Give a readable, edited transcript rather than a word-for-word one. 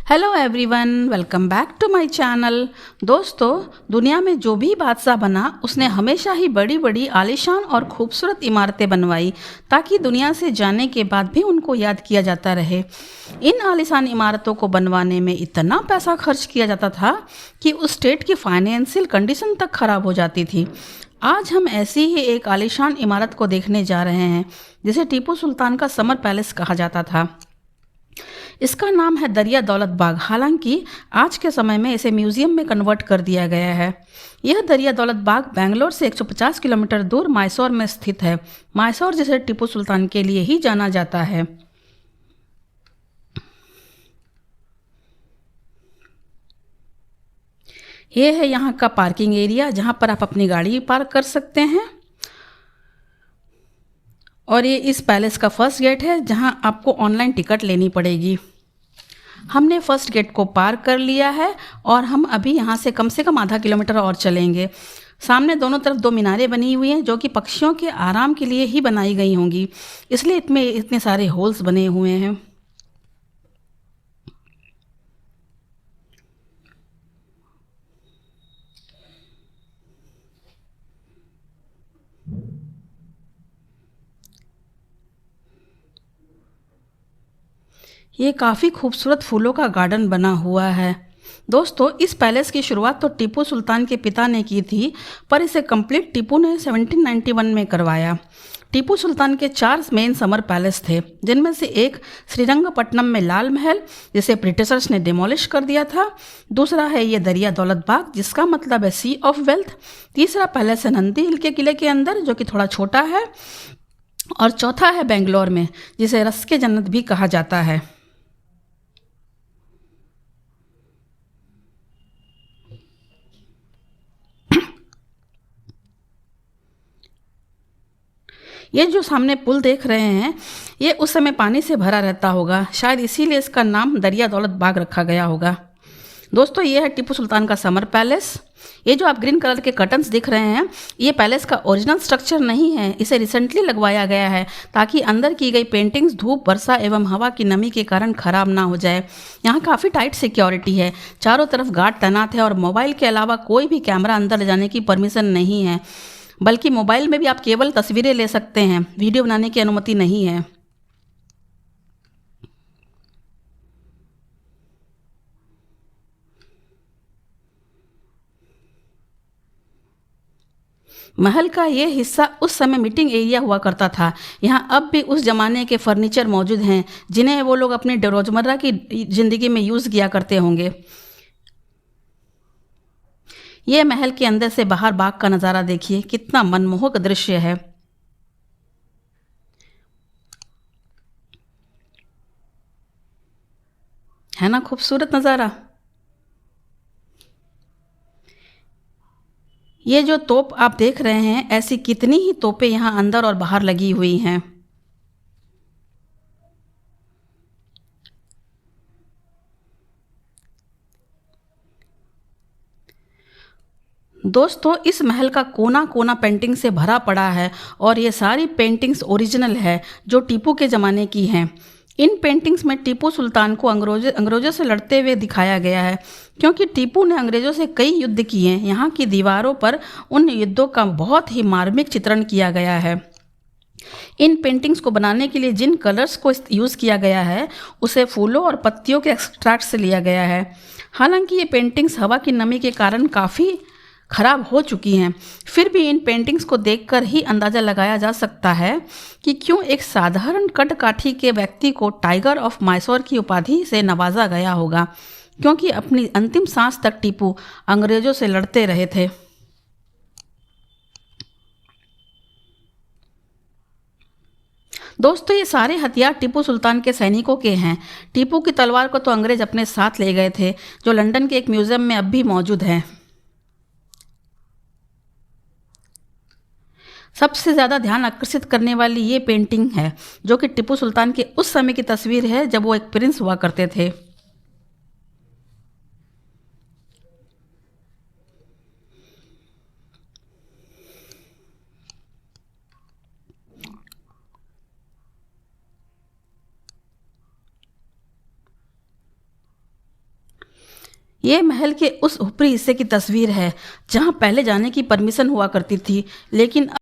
Hello everyone, welcome back to my channel. दोस्तों, दुनिया में जो भी बादशाह बना उसने हमेशा ही बड़ी बड़ी आलीशान और खूबसूरत इमारतें बनवाई ताकि दुनिया से जाने के बाद भी उनको याद किया जाता रहे। इन आलीशान इमारतों को बनवाने में इतना पैसा खर्च किया जाता था कि उस स्टेट की फाइनेंशियल कंडीशन तक खराब हो जाती थी। आज हम ऐसी ही एक आलीशान इमारत को देखने जा रहे हैं जिसे टीपू सुल्तान का समर पैलेस कहा जाता था। इसका नाम है दरिया दौलत बाग। हालांकि आज के समय में इसे म्यूजियम में कन्वर्ट कर दिया गया है। यह दरिया दौलत बाग बेंगलोर से 150 किलोमीटर दूर मैसूर में स्थित है। मैसूर जिसे टीपू सुल्तान के लिए ही जाना जाता है। यह है यहाँ का पार्किंग एरिया जहाँ पर आप अपनी गाड़ी पार्क कर सकते हैं। और ये इस पैलेस का फर्स्ट गेट है जहाँ आपको ऑनलाइन टिकट लेनी पड़ेगी। हमने फर्स्ट गेट को पार कर लिया है और हम अभी यहाँ से कम आधा किलोमीटर और चलेंगे। सामने दोनों तरफ दो मीनारें बनी हुई हैं जो कि पक्षियों के आराम के लिए ही बनाई गई होंगी, इसलिए इसमें इतने सारे होल्स बने हुए हैं। ये काफ़ी खूबसूरत फूलों का गार्डन बना हुआ है। दोस्तों, इस पैलेस की शुरुआत तो टीपू सुल्तान के पिता ने की थी, पर इसे कंप्लीट टीपू ने 1791 में करवाया। टीपू सुल्तान के 4 मेन समर पैलेस थे, जिनमें से एक श्रीरंगपट्टनम में लाल महल, जिसे ब्रिटिशर्स ने डिमोलिश कर दिया था। दूसरा है ये दरिया दौलत बाग, जिसका मतलब है सी ऑफ वेल्थ। तीसरा पैलेस है नंदी हिल के किले के अंदर, जो कि थोड़ा छोटा है। और चौथा है बेंगलोर में, जिसे रस के जन्नत भी कहा जाता है। ये जो सामने पुल देख रहे हैं, ये उस समय पानी से भरा रहता होगा, शायद इसीलिए इसका नाम दरिया दौलत बाग रखा गया होगा। दोस्तों, ये है टीपू सुल्तान का समर पैलेस। ये जो आप ग्रीन कलर के कर्टन्स दिख रहे हैं, ये पैलेस का ओरिजिनल स्ट्रक्चर नहीं है, इसे रिसेंटली लगवाया गया है ताकि अंदर की गई पेंटिंग्स धूप, वर्षा एवं हवा की नमी के कारण खराब ना हो जाए। यहाँ काफ़ी टाइट सिक्योरिटी है, चारों तरफ गार्ड तैनात है और मोबाइल के अलावा कोई भी कैमरा अंदर ले जाने की परमिशन नहीं है। बल्कि मोबाइल में भी आप केवल तस्वीरें ले सकते हैं, वीडियो बनाने की अनुमति नहीं है। महल का ये हिस्सा उस समय मीटिंग एरिया हुआ करता था। यहाँ अब भी उस जमाने के फर्नीचर मौजूद हैं जिन्हें वो लोग अपनी रोजमर्रा की जिंदगी में यूज़ किया करते होंगे। ये महल के अंदर से बाहर बाग का नज़ारा देखिए, कितना मनमोहक दृश्य है। है ना खूबसूरत नज़ारा। ये जो तोप आप देख रहे हैं, ऐसी कितनी ही तोपें यहाँ अंदर और बाहर लगी हुई हैं। दोस्तों, इस महल का कोना कोना पेंटिंग से भरा पड़ा है और ये सारी पेंटिंग्स ओरिजिनल है जो टीपू के ज़माने की हैं। इन पेंटिंग्स में टीपू सुल्तान को अंग्रेज़ों से लड़ते हुए दिखाया गया है, क्योंकि टीपू ने अंग्रेज़ों से कई युद्ध किए हैं। यहाँ की दीवारों पर उन युद्धों का बहुत ही मार्मिक चित्रण किया गया है। इन पेंटिंग्स को बनाने के लिए जिन कलर्स को यूज़ किया गया है, उसे फूलों और पत्तियों के एक्सट्रैक्ट से लिया गया है। हालांकि ये पेंटिंग्स हवा की नमी के कारण काफ़ी खराब हो चुकी हैं, फिर भी इन पेंटिंग्स को देखकर ही अंदाज़ा लगाया जा सकता है कि क्यों एक साधारण कदकाठी के व्यक्ति को टाइगर ऑफ मैसूर की उपाधि से नवाजा गया होगा, क्योंकि अपनी अंतिम सांस तक टीपू अंग्रेज़ों से लड़ते रहे थे। दोस्तों, ये सारे हथियार टीपू सुल्तान के सैनिकों के हैं। टीपू की तलवार को तो अंग्रेज अपने साथ ले गए थे, जो लंदन के एक म्यूज़ियम में अब भी मौजूद है। सबसे ज़्यादा ध्यान आकर्षित करने वाली ये पेंटिंग है, जो कि टीपू सुल्तान के उस समय की तस्वीर है जब वो एक प्रिंस हुआ करते थे। ये महल के उस ऊपरी हिस्से की तस्वीर है जहाँ पहले जाने की परमिशन हुआ करती थी, लेकिन